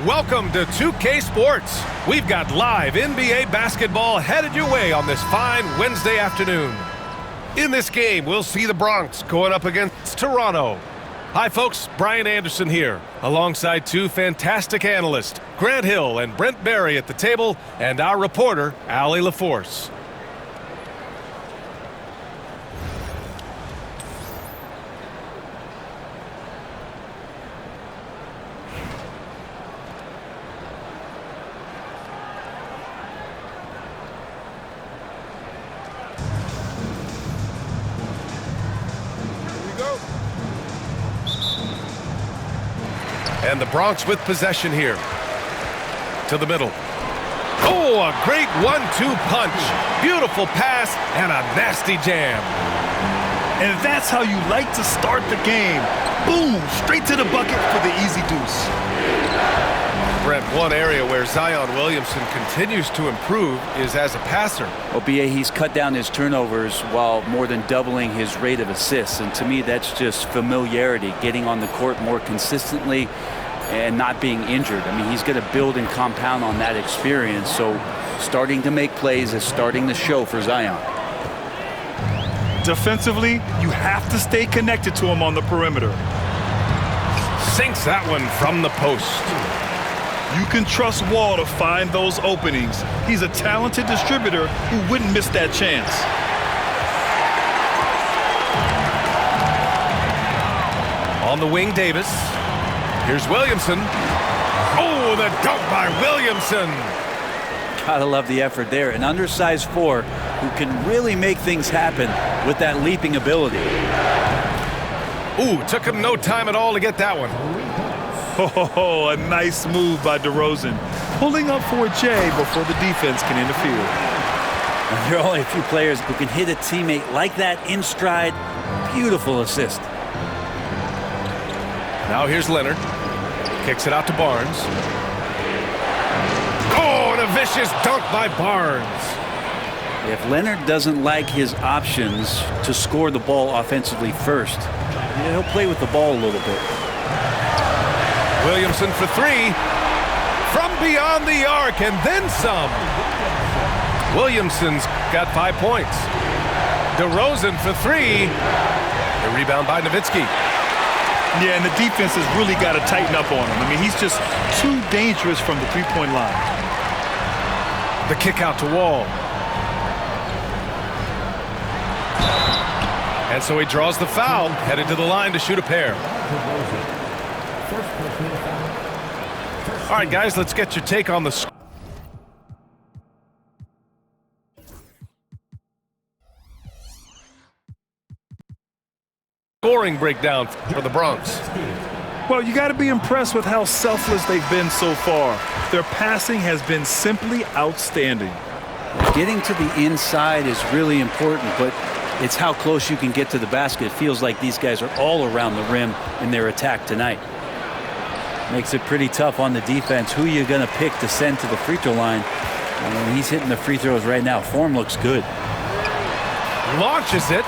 welcome to 2K Sports. We've got live NBA basketball headed your way on this fine Wednesday afternoon. In this game, we'll see the Bronx going up against Toronto. Hi, folks. Brian Anderson here, alongside two fantastic analysts, Grant Hill and Brent Berry at the table, and our reporter, Allie LaForce. And the Bronx with possession here. To the middle. Oh, a great 1-2 punch. Beautiful pass and a nasty jam. And that's how you like to start the game. Boom, straight to the bucket for the easy deuce. Brent, one area where Zion Williamson continues to improve is as a passer. Well, BA, he's cut down his turnovers while more than doubling his rate of assists. And to me, that's just familiarity, getting on the court more consistently and not being injured. I mean, he's going to build and compound on that experience. So starting to make plays is starting to show for Zion. Defensively, you have to stay connected to him on the perimeter. Sinks that one from the post. You can trust Wall to find those openings. He's a talented distributor who wouldn't miss that chance. On the wing, Davis. Here's Williamson. Oh, the dunk by Williamson. Gotta love the effort there. An undersized four who can really make things happen with that leaping ability. Ooh, took him no time at all to get that one. Oh, a nice move by DeRozan. Pulling up for a J before the defense can interfere. There are only a few players who can hit a teammate like that in stride. Beautiful assist. Now here's Leonard. Kicks it out to Barnes. Oh, and a vicious dunk by Barnes. If Leonard doesn't like his options to score the ball offensively first, he'll play with the ball a little bit. Williamson for three. From beyond the arc and then some. Williamson's got 5 points. DeRozan for three. A rebound by Nowitzki. Yeah, and the defense has really got to tighten up on him. I mean, he's just too dangerous from the three-point line. The kick out to Wall. And so he draws the foul, headed to the line to shoot a pair. All right, guys, let's get your take on the scoring breakdown for the Bronx. Well, you got to be impressed with how selfless they've been so far. Their passing has been simply outstanding. Getting to the inside is really important, but it's how close you can get to the basket. It feels like these guys are all around the rim in their attack tonight. Makes it pretty tough on the defense. Who are you going to pick to send to the free throw line? He's hitting the free throws right now. Form looks good. Launches it.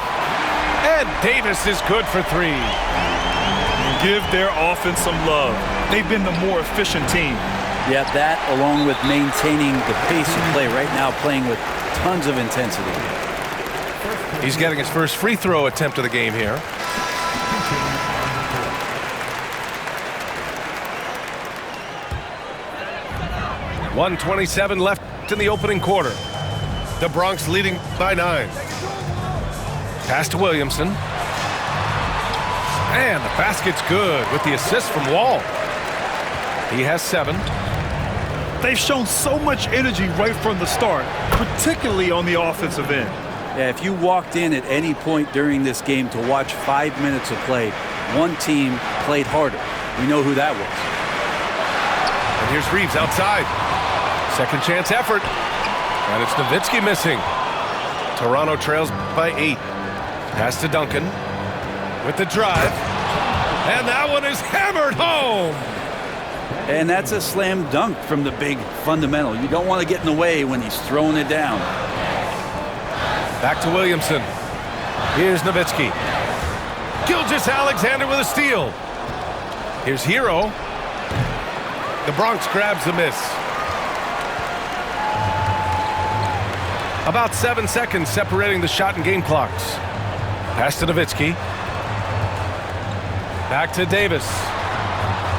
And Davis is good for three. Give their offense some love. They've been the more efficient team. Yeah, that along with maintaining the pace of play right now, playing with tons of intensity. He's getting his first free throw attempt of the game here. .127 left in the opening quarter. The Bronx leading by 9. Pass to Williamson. And the basket's good with the assist from Wall. He has 7. They've shown so much energy right from the start, particularly on the offensive end. Yeah, if you walked in at any point during this game to watch 5 minutes of play, one team played harder. We know who that was. And here's Reeves outside. Second chance effort. And it's Nowitzki missing. Toronto trails by 8. Pass to Duncan with the drive. And that one is hammered home. And that's a slam dunk from the big fundamental. You don't want to get in the way when he's throwing it down. Back to Williamson. Here's Nowitzki. Gilgeous-Alexander with a steal. Here's Hero. The Bronx grabs the miss. About 7 seconds separating the shot and game clocks. Pass to Nowitzki. Back to Davis.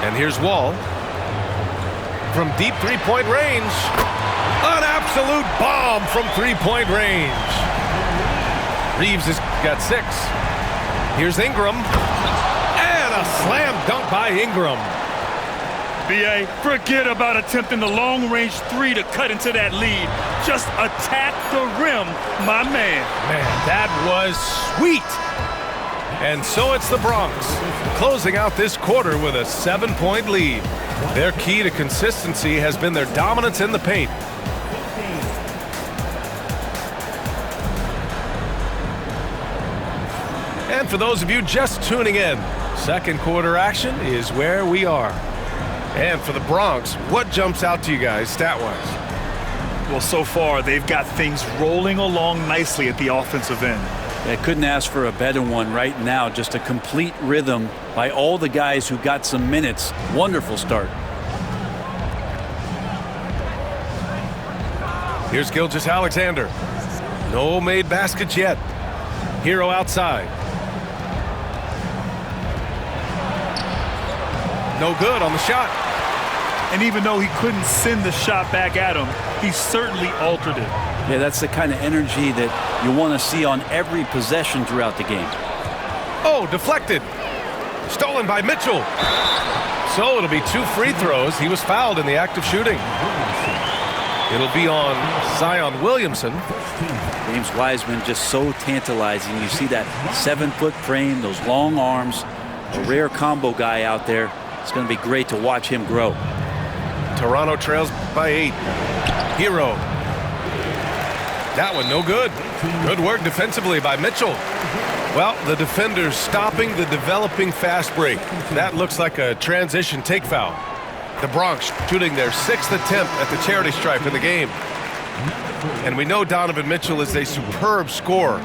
And here's Wall. From deep three-point range. An absolute bomb from three-point range. Reeves has got 6. Here's Ingram. And a slam dunk by Ingram. BA, forget about attempting the long-range 3 to cut into that lead. Just attack the rim, my man. Man, that was sweet. And so it's the Bronx, closing out this quarter with a 7-point lead. Their key to consistency has been their dominance in the paint. And for those of you just tuning in, second quarter action is where we are. And for the Bronx, what jumps out to you guys stat-wise? Well, so far, they've got things rolling along nicely at the offensive end. They couldn't ask for a better one right now. Just a complete rhythm by all the guys who got some minutes. Wonderful start. Here's Gilgeous-Alexander. No made baskets yet. Hero outside. No good on the shot. And even though he couldn't send the shot back at him, he certainly altered it. Yeah, that's the kind of energy that you want to see on every possession throughout the game. Oh, deflected. Stolen by Mitchell. So it'll be 2 free throws. He was fouled in the act of shooting. It'll be on Zion Williamson. James Wiseman just so tantalizing. You see that 7-foot frame, those long arms, a rare combo guy out there. It's going to be great to watch him grow. Toronto trails by 8. Hero. That one no good. Good work defensively by Mitchell. Well, the defenders stopping the developing fast break. That looks like a transition take foul. The Bronx shooting their 6th attempt at the charity stripe in the game. And we know Donovan Mitchell is a superb scorer.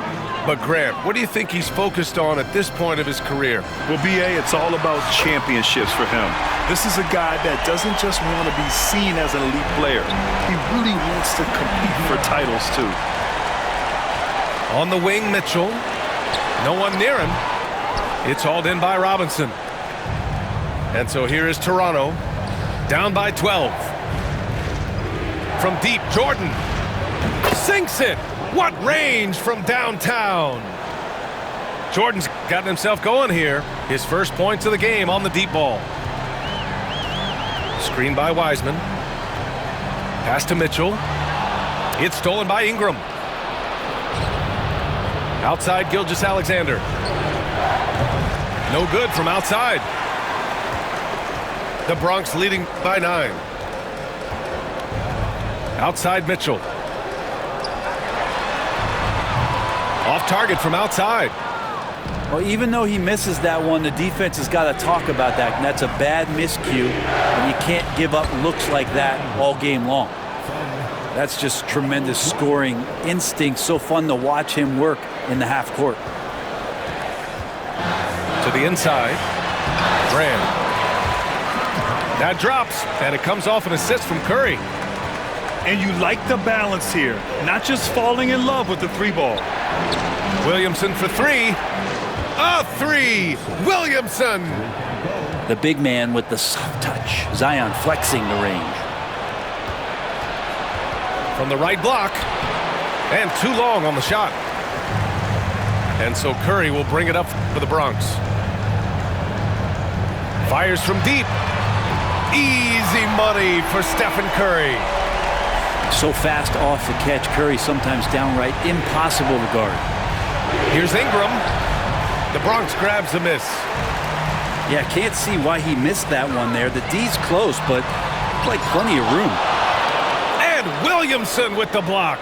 But Grant, what do you think he's focused on at this point of his career? Well, BA, it's all about championships for him. This is a guy that doesn't just want to be seen as an elite player. He really wants to compete for titles, too. On the wing, Mitchell. No one near him. It's hauled in by Robinson. And so here is Toronto. Down by 12. From deep, Jordan sinks it. What range from downtown. Jordan's gotten himself going here. His first points of the game on the deep ball. Screen by Wiseman. Pass to Mitchell. It's stolen by Ingram. Outside Gilgeous-Alexander. No good from outside. The Bronx leading by 9. Outside Mitchell. Off target from outside. Well, even though he misses that one, the defense has got to talk about that. And that's a bad miscue. And you can't give up looks like that all game long. That's just tremendous scoring instinct. So fun to watch him work in the half court. To the inside. Brand. That drops, and it comes off an assist from Curry. And you like the balance here, not just falling in love with the 3-ball. Williamson for 3. A 3. Williamson. The big man with the soft touch. Zion flexing the range. From the right block. And too long on the shot. And so Curry will bring it up for the Bronx. Fires from deep. Easy money for Stephen Curry. So fast off the catch, Curry sometimes downright impossible to guard. Here's Ingram. The Bronx grabs the miss. Yeah, can't see why he missed that one there. The D's close, but like plenty of room. And Williamson with the block.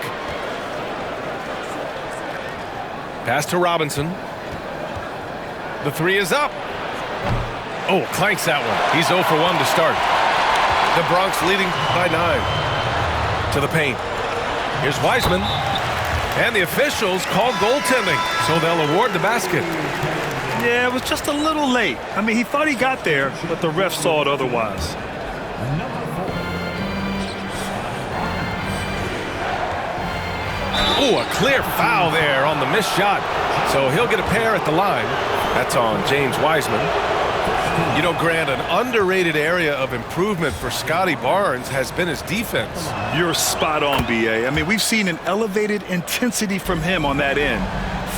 Pass to Robinson. The 3 is up. Oh, clanks that one. He's 0 for 1 to start. The Bronx leading by 9. To the paint. Here's Wiseman. And the officials call goaltending, so they'll award the basket. Yeah, it was just a little late. I mean, he thought he got there, but the ref saw it otherwise. Ooh, a clear foul there on the missed shot. So he'll get a pair at the line. That's on James Wiseman. You know, Grant, an underrated area of improvement for Scotty Barnes has been his defense. You're spot on, BA. I mean, we've seen an elevated intensity from him on that end.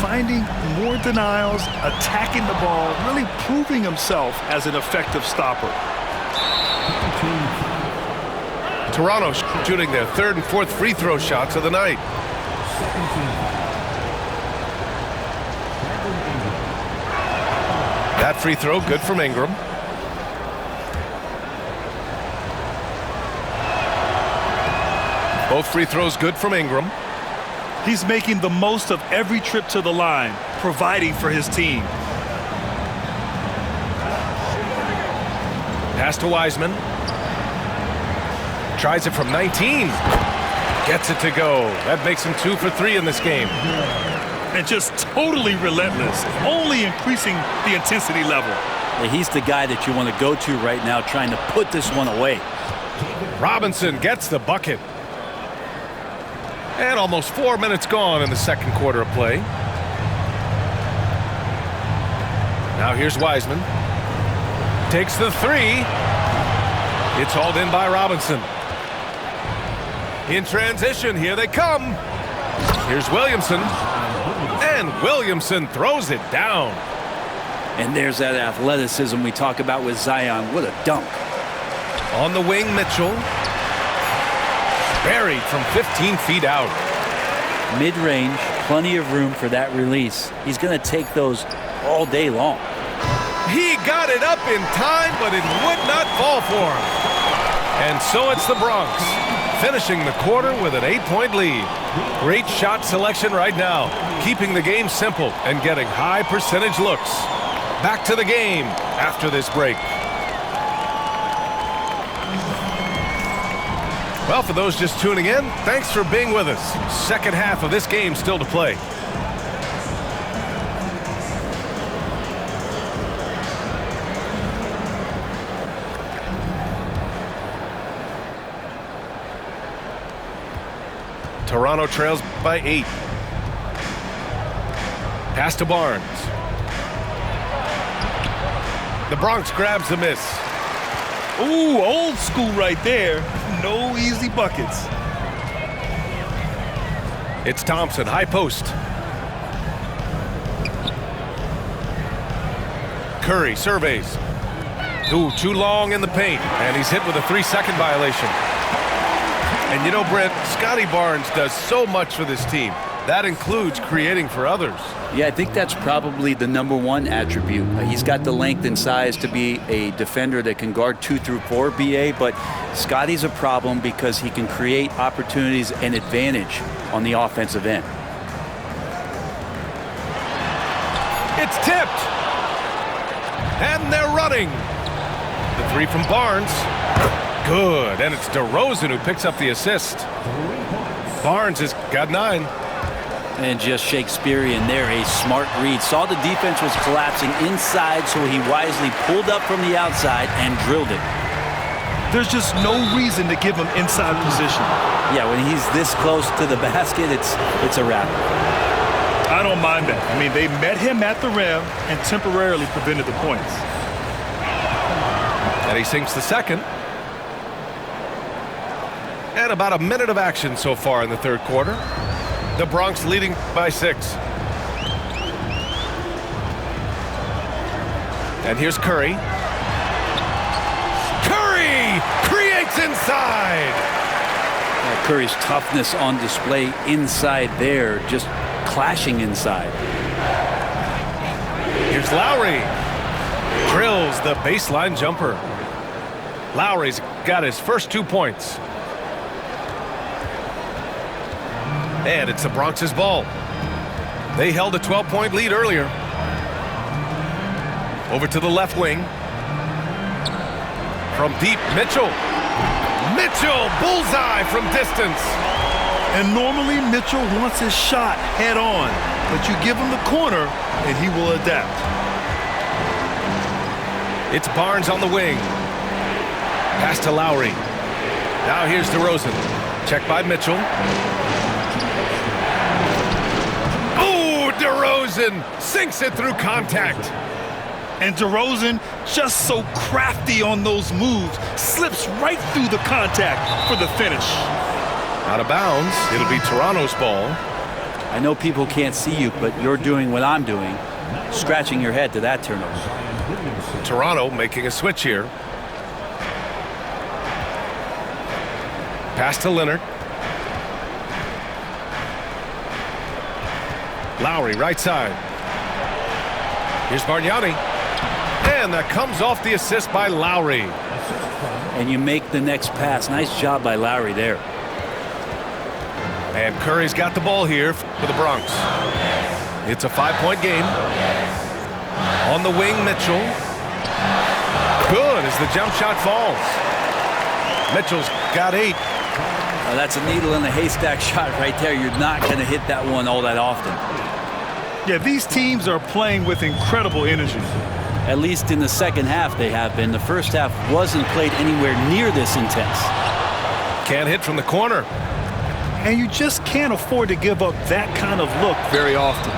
Finding more denials, attacking the ball, really proving himself as an effective stopper. Toronto shooting their third and fourth free throw shots of the night. That free throw good from Ingram. Both free throws good from Ingram. He's making the most of every trip to the line, providing for his team. Pass to Wiseman. Tries it from 19. Gets it to go. That makes him 2 for 3 in this game. And just totally relentless, only increasing the intensity level. He's the guy that you want to go to right now, trying to put this one away. Robinson gets the bucket. And almost 4 minutes gone in the second quarter of play. Now here's Wiseman. Takes the three. It's hauled in by Robinson. In transition, here they come. Here's Williamson. And Williamson throws it down. And there's that athleticism we talk about with Zion. What a dunk. On the wing, Mitchell. Buried from 15 feet out. Mid-range, plenty of room for that release. He's going to take those all day long. He got it up in time, but it would not fall for him. And so it's the Bronx, finishing the quarter with an 8-point lead. Great shot selection right now, keeping the game simple and getting high percentage looks. Back to the game after this break. Well, for those just tuning in, thanks for being with us. Second half of this game still to play. Toronto trails by 8. Pass to Barnes. The Bronx grabs the miss. Ooh, old school right there. No easy buckets. It's Thompson, high post. Curry surveys. Ooh, too long in the paint, and he's hit with a 3-second violation. And you know, Brent, Scotty Barnes does so much for this team. That includes creating for others. Yeah, I think that's probably the #1 attribute. He's got the length and size to be a defender that can guard 2 through 4, BA, but Scotty's a problem because he can create opportunities and advantage on the offensive end. It's tipped. And they're running. The three from Barnes. Good, and it's DeRozan who picks up the assist. Barnes has got 9. And just Shakespearean there, a smart read. Saw the defense was collapsing inside, so he wisely pulled up from the outside and drilled it. There's just no reason to give him inside position. Yeah, when he's this close to the basket, it's a wrap. I don't mind that. I mean, they met him at the rim and temporarily prevented the points. And he sinks the second. And about a minute of action so far in the third quarter. The Bronx leading by 6. And here's Curry. Curry creates inside. Curry's toughness on display inside there, just clashing inside. Here's Lowry. Drills the baseline jumper. Lowry's got his first 2 points. And it's the Bronx's ball. They held a 12-point lead earlier. Over to the left wing. From deep, Mitchell. Mitchell, bullseye from distance. And normally Mitchell wants his shot head on, but you give him the corner and he will adapt. It's Barnes on the wing. Pass to Lowry. Now here's DeRozan. Check by Mitchell. DeRozan sinks it through contact. And DeRozan, just so crafty on those moves, slips right through the contact for the finish. Out of bounds. It'll be Toronto's ball. I know people can't see you, but you're doing what I'm doing, scratching your head to that turnover. Toronto making a switch here. Pass to Leonard. Lowry, right side. Here's Bargnani. And that comes off the assist by Lowry. And you make the next pass. Nice job by Lowry there. And Curry's got the ball here for the Bronx. It's a 5-point game. On the wing, Mitchell. Good as the jump shot falls. Mitchell's got 8. That's a needle in a haystack shot right there. You're not going to hit that one all that often. Yeah, these teams are playing with incredible energy. At least in the second half they have been. The first half wasn't played anywhere near this intense. Can't hit from the corner. And you just can't afford to give up that kind of look very often.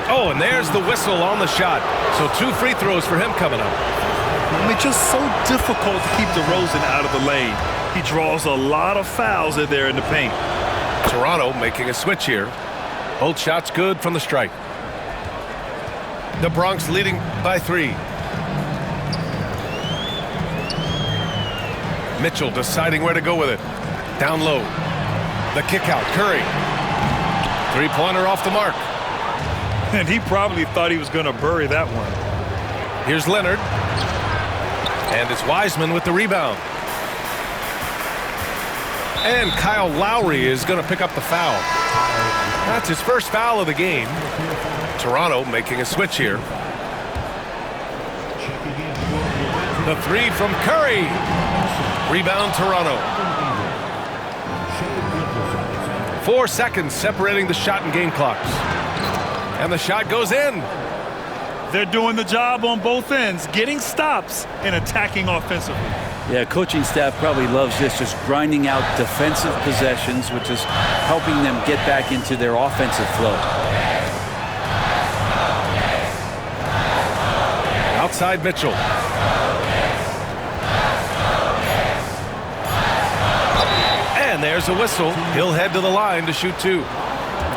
Oh, and there's the whistle on the shot. So 2 free throws for him coming up. I mean, just so difficult to keep DeRozan out of the lane. He draws a lot of fouls in there in the paint. Toronto making a switch here. Both shots good from the stripe. The Bronx leading by 3. Mitchell deciding where to go with it. Down low. The kick out. Curry. 3-pointer off the mark. And he probably thought he was going to bury that one. Here's Leonard. And it's Wiseman with the rebound. And Kyle Lowry is going to pick up the foul. That's his first foul of the game. Toronto making a switch here. The 3 from Curry. Rebound Toronto. 4 seconds separating the shot and game clocks. And the shot goes in. They're doing the job on both ends, getting stops and attacking offensively. Yeah, coaching staff probably loves this, just grinding out defensive possessions, which is helping them get back into their offensive flow. Outside Mitchell. And there's a whistle. He'll head to the line to shoot 2.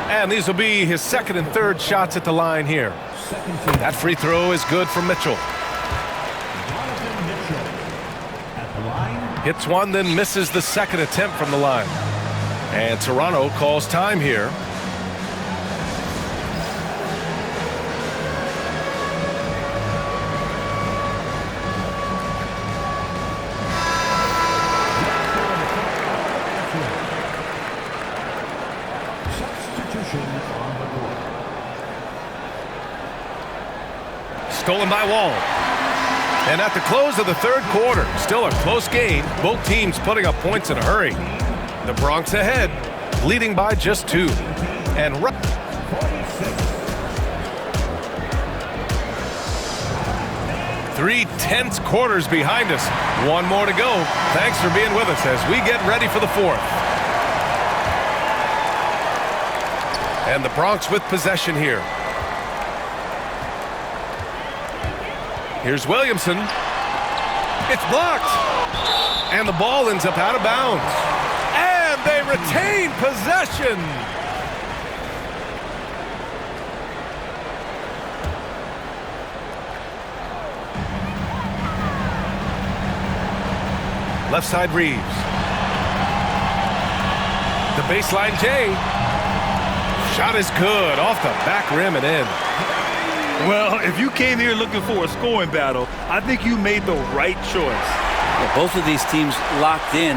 And these will be his second and third shots at the line here. That free throw is good for Mitchell. Hits one, then misses the second attempt from the line. And Toronto calls time here. Stolen by Wall. And at the close of the third quarter, still a close game. Both teams putting up points in a hurry. The Bronx ahead, leading by just 2. And 3 tense quarters behind us. 1 more to go. Thanks for being with us as we get ready for the 4th. And the Bronx with possession here. Here's Williamson. It's blocked. And the ball ends up out of bounds. And they retain possession. Left side Reeves. The baseline Jay. Shot is good off the back rim and in. Well, if you came here looking for a scoring battle, I think you made the right choice. Yeah, both of these teams locked in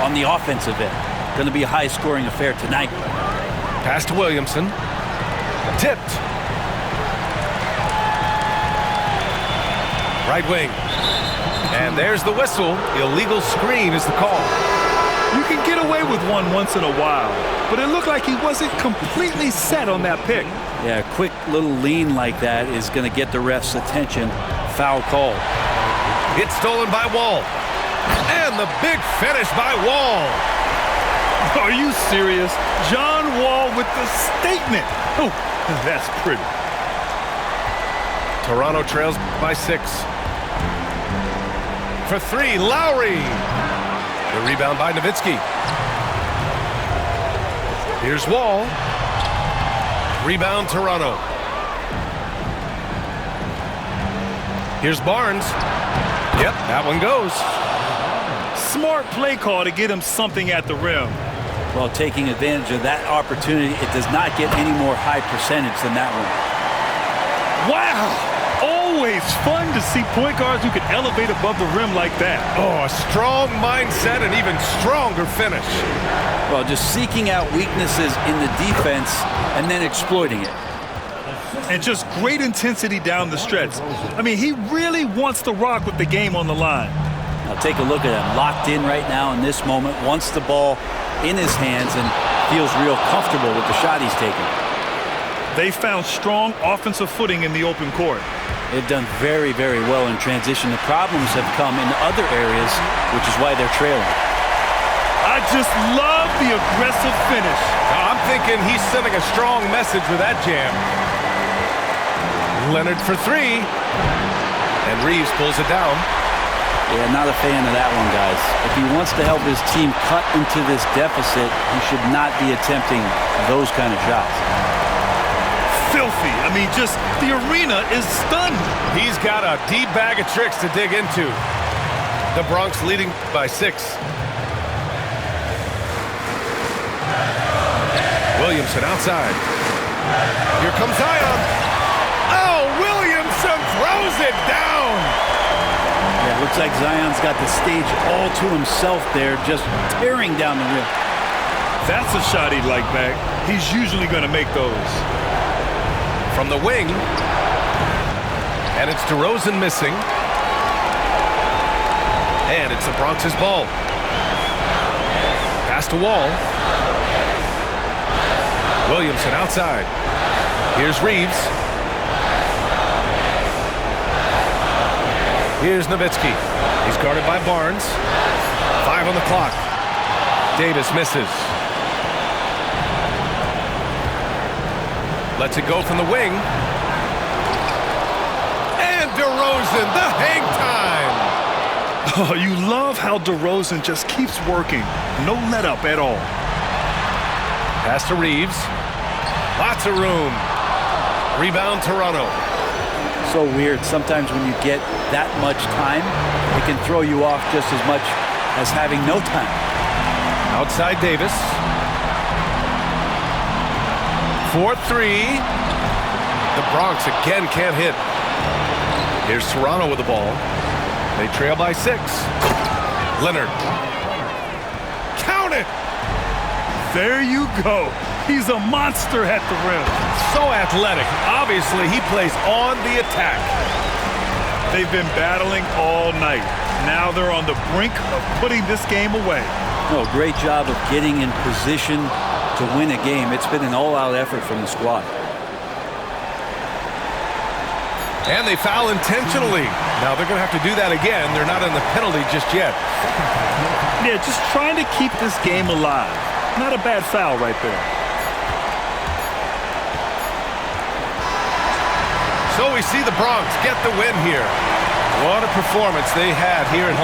on the offensive end. Going to be a high-scoring affair tonight. Pass to Williamson. Tipped. Right wing. And there's the whistle. Illegal screen is the call. You can get away with one once in a while, but it looked like he wasn't completely set on that pick. Yeah, a quick little lean like that is going to get the ref's attention. Foul call. It's stolen by Wall. And the big finish by Wall. Are you serious? John Wall with the statement. Oh, that's pretty. Toronto trails by 6. For 3, Lowry. The rebound by Nowitzki. Here's Wall. Rebound, Toronto. Here's Barnes. Yep, that one goes. Smart play call to get him something at the rim. Well, taking advantage of that opportunity, it does not get any more high percentage than that one. Wow! Always fun to see point guards who can elevate above the rim like that. Oh, a strong mindset and even stronger finish. Well, just seeking out weaknesses in the defense and then exploiting it. And just great intensity down the stretch. I mean, he really wants to rock with the game on the line. Now take a look at him, locked in right now in this moment, wants the ball in his hands and feels real comfortable with the shot he's taking. They found strong offensive footing in the open court. They've done very, very well in transition. The problems have come in other areas, which is why they're trailing. I just love the aggressive finish. I'm thinking he's sending a strong message with that jam. Leonard for 3. And Reeves pulls it down. Yeah, not a fan of that one, guys. If he wants to help his team cut into this deficit, he should not be attempting those kind of shots. Filthy. I mean, just the arena is stunned. He's got a deep bag of tricks to dig into. The Bronx leading by 6. Williamson outside. Here comes Zion. Oh, Williamson throws it down. Yeah, looks like Zion's got the stage all to himself there, just tearing down the rim. That's a shot he'd like back. He's usually going to make those. From the wing. And it's DeRozan missing. And it's the Bronx's ball. Pass to Wall. Williamson outside. Here's Reeves. Here's Nowitzki. He's guarded by Barnes. 5 on the clock. Davis misses. Lets it go from the wing. And DeRozan, the hang time. Oh, you love how DeRozan just keeps working. No let up at all. Pass to Reeves. Lots of room. Rebound, Toronto. So weird. Sometimes when you get that much time, it can throw you off just as much as having no time. Outside Davis. 4-3. The Bronx again can't hit. Here's Toronto with the ball. They trail by 6. Leonard. Count it! There you go. He's a monster at the rim. So athletic. Obviously, he plays on the attack. They've been battling all night. Now they're on the brink of putting this game away. Oh, great job of getting in position to win a game. It's been an all-out effort from the squad. And they foul intentionally. Now they're going to have to do that again. They're not in the penalty just yet. Yeah, just trying to keep this game alive. Not a bad foul right there. So we see the Bronx get the win here. What a performance they had here at home.